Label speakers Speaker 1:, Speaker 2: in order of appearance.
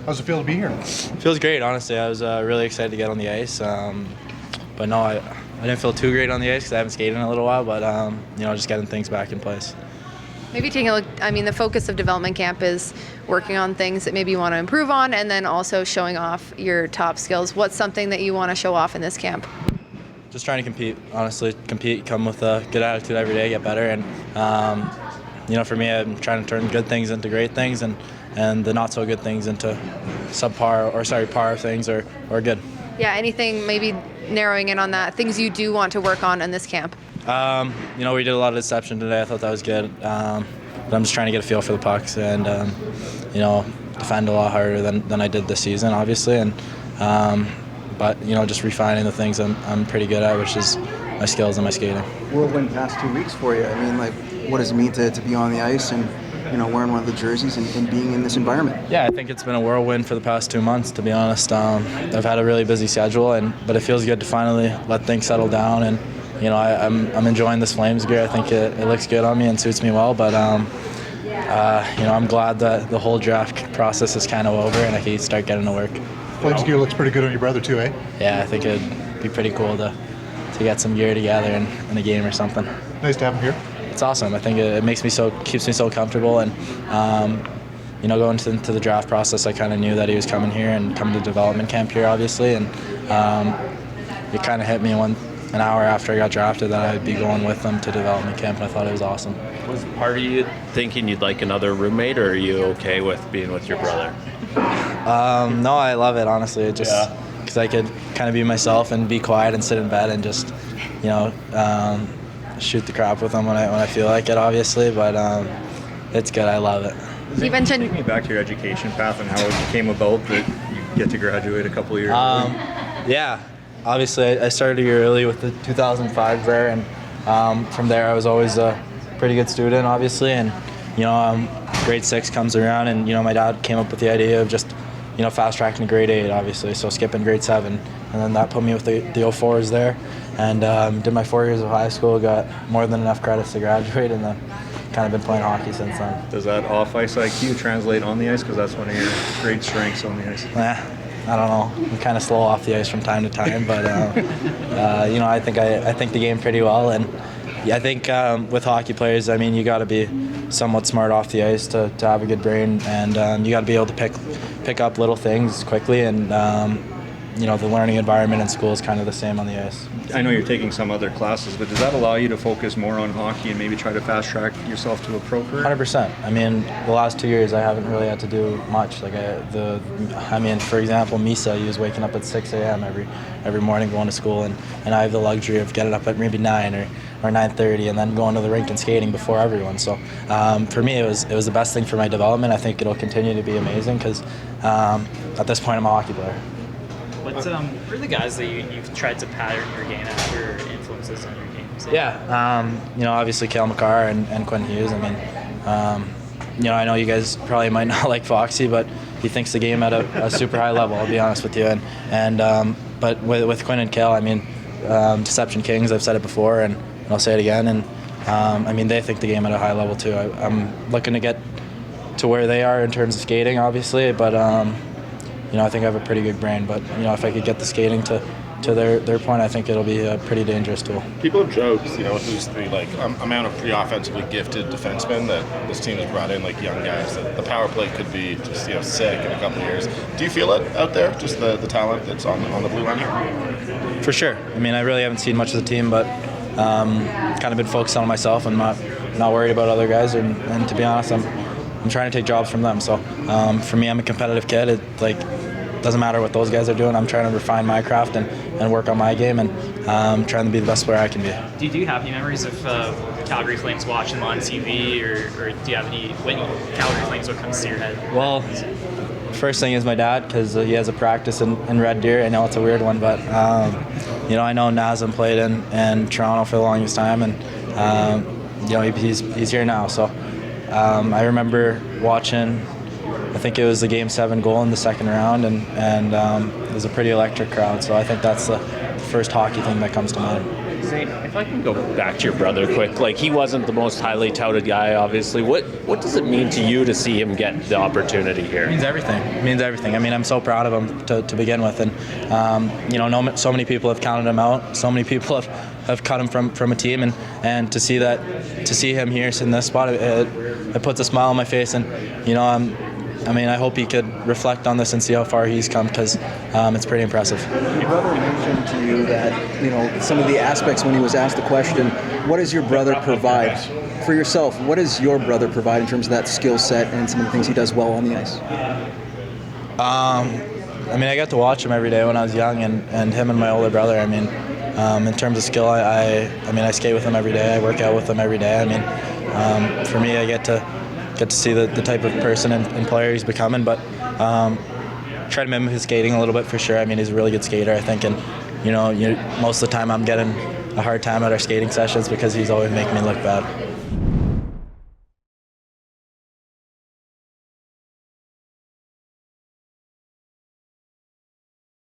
Speaker 1: How's it feel to be here?
Speaker 2: Feels great, honestly. I was really excited to get on the ice. But no, I didn't feel too great on the ice because I haven't skated in a little while, but just getting things back in place.
Speaker 3: Maybe taking a look, the focus of development camp is working on things that maybe you want to improve on and then also showing off your top skills. What's something that you want to show off in this camp?
Speaker 2: Just trying to compete, honestly. Compete, come with a good attitude every day, get better. And, for me, I'm trying to turn good things into great things and the not so good things into par things or good.
Speaker 3: Yeah, anything maybe narrowing in on that, things you do want to work on in this camp?
Speaker 2: We did a lot of deception today. I thought that was good. But I'm just trying to get a feel for the pucks and, defend a lot harder than I did this season, obviously. And but just refining the things I'm pretty good at, which is my skills and my skating.
Speaker 4: Whirlwind past 2 weeks for you. What does it mean to be on the ice and wearing one of the jerseys and being in this environment?
Speaker 2: Yeah, I think it's been a whirlwind for the past 2 months, to be honest. I've had a really busy schedule, but it feels good to finally let things settle down. And I'm enjoying this Flames gear. I think it looks good on me and suits me well. But I'm glad that the whole draft process is kind of over and I can start getting to work.
Speaker 1: Flames gear looks pretty good on your brother too, eh?
Speaker 2: Yeah, I think it'd be pretty cool to get some gear together in a game or something.
Speaker 1: Nice to have him here.
Speaker 2: It's awesome. I think it keeps me so comfortable, and going into the draft process, I kind of knew that he was coming here and coming to development camp here, obviously, and it kind of hit me an hour after I got drafted that I'd be going with them to development camp, and I thought it was awesome.
Speaker 5: Was part of you thinking you'd like another roommate, or are you okay with being with your brother?
Speaker 2: No, I love it, honestly. It just because I could kind of be myself and be quiet and sit in bed and just, shoot the crap with them when I feel like it, obviously. But it's good. I love it.
Speaker 3: You mentioned.
Speaker 6: Take me back to your education path and how it came about that you get to graduate a couple of years early.
Speaker 2: Yeah, obviously I started a year early with the 2005 there, and from there I was always a pretty good student, obviously, and grade 6 comes around, and my dad came up with the idea of just fast tracking to grade 8, obviously, so skipping grade 7, and then that put me with the 04s there, and did my 4 years of high school, got more than enough credits to graduate, and then kind of been playing hockey since then.
Speaker 6: Does that off-ice IQ translate on the ice? Because that's one of your great strengths on the ice.
Speaker 2: I don't know. I'm kind of slow off the ice from time to time, but I think the game pretty well, and I think with hockey players, you got to be somewhat smart off the ice to have a good brain, and you got to be able to pick up little things quickly, and the learning environment in school is kind of the same on the ice.
Speaker 6: I know you're taking some other classes, but does that allow you to focus more on hockey and maybe try to fast track yourself to a pro career?
Speaker 2: 100%. The last 2 years I haven't really had to do much. For example, Misa, he was waking up at 6 a.m. every morning going to school, and I have the luxury of getting up at maybe 9 or 9:30 and then going to the rink and skating before everyone. So for me, it was the best thing for my development. I think it'll continue to be amazing because at this point I'm a hockey player.
Speaker 7: What are the guys that you've tried to pattern your game after influences on your game?
Speaker 2: Yeah, obviously Cale Makar and Quinn Hughes. I know you guys probably might not like Foxy, but he thinks the game at a super high level, I'll be honest with you. But with Quinn and Cale, Deception Kings, I've said it before, and I'll say it again. And they think the game at a high level too. I'm looking to get to where they are in terms of skating, obviously, but I think I have a pretty good brain. But if I could get the skating to their point, I think it'll be a pretty dangerous tool.
Speaker 8: People have joked, who's the amount of pre-offensively gifted defensemen that this team has brought in, young guys. That the power play could be just sick in a couple of years. Do you feel it out there? Just the talent that's on the blue line here?
Speaker 2: For sure. I really haven't seen much of the team, but kind of been focused on myself and not worried about other guys. And to be honest, I'm trying to take jobs from them. So for me, I'm a competitive kid. It doesn't matter what those guys are doing. I'm trying to refine my craft and work on my game, and trying to be the best player I can be.
Speaker 7: Do you have any memories of Calgary Flames watching them on TV, or do you have any when Calgary Flames, what comes to your head?
Speaker 2: Well, first thing is my dad, because he has a practice in Red Deer. I know it's a weird one, but I know Nazem played in Toronto for the longest time, and he's here now. So I remember watching, I think it was the Game 7 goal in the second round, and it was a pretty electric crowd. So I think that's the first hockey thing that comes to mind.
Speaker 5: Zayne, if I can go back to your brother quick, like he wasn't the most highly touted guy, obviously. What does it mean to you to see him get the opportunity here?
Speaker 2: It means everything. It means everything. I mean, I'm so proud of him to begin with, and so many people have counted him out. So many people have cut him from a team, and to see him here in this spot, it puts a smile on my face, and I hope he could reflect on this and see how far he's come, because it's pretty impressive.
Speaker 4: Your brother mentioned to you that, some of the aspects when he was asked the question, what does your brother provide? For yourself, what does your brother provide in terms of that skill set and some of the things he does well on the ice?
Speaker 2: I got to watch him every day when I was young, and him and my older brother. In terms of skill, I skate with him every day. I work out with him every day. For me, I get to see the type of person and player he's becoming, but try to mimic his skating a little bit for sure. He's a really good skater, I think, and most of the time I'm getting a hard time at our skating sessions because he's always making me look bad.